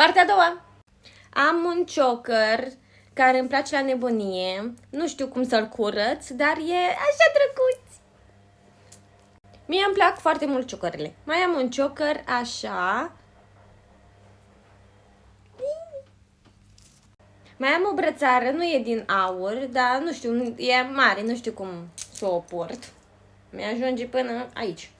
Partea a doua. Am un choker care îmi place la nebunie. Nu știu cum să-l curăț, dar e așa drăguț. Mie îmi plac foarte mult ciokerele. Mai am un choker așa. Mai am o brățară, nu e din aur, dar nu știu, e mare, nu știu cum să o port. Mi-ajunge până aici.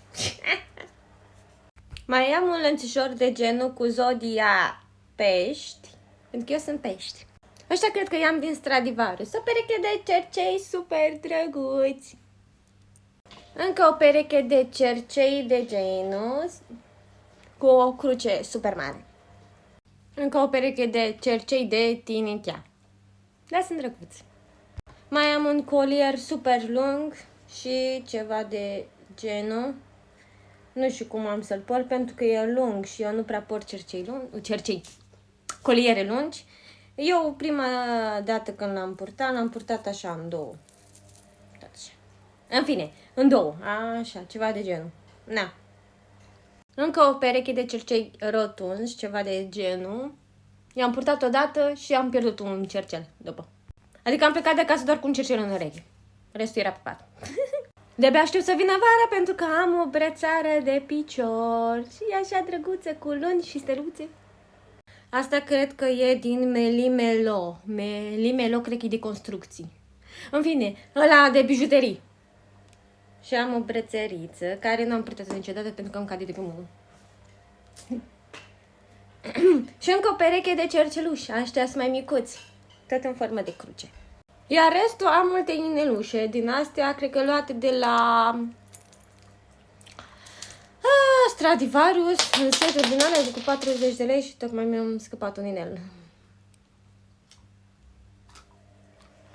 Mai am un lănțișor de genul cu zodia pești, pentru că eu sunt pești. Ăștia cred că i-am din Stradivarius. O pereche de cercei super drăguți. Încă o pereche de cercei de genul cu o cruce super mare. Încă o pereche de cercei de tinichea. Da, sunt drăguți. Mai am un colier super lung și ceva de genul. Nu știu cum am să-l port pentru că e lung și eu nu prea port coliere lungi. Eu prima dată când l-am purtat așa în două. În fine, în două. Așa, ceva de genul. Na. Încă o pereche de cercei rotunzi, ceva de genul. I-am purtat odată și am pierdut un cercel după. Adică am plecat de acasă doar cu un cercel în ureche. Restul era pe pat. De-abia aștept să vină vara pentru că am o brățară de picior. Și e așa drăguță cu luni și steluțe. Asta cred că e din Melimelo. Melimelo cred că e de construcții. În fine, ăla de bijuterii. Și am o brățăriță care nu am purtat niciodată pentru că îmi cade de pe mână. Și încă o pereche de cerceluși. Aștia sunt mai micuți. Tot în formă de cruce. Iar restul am multe inelușe. Din astea, cred că luate de la Stradivarius. În seturi din alea cu 40 de lei și tocmai mi-am scăpat un inel.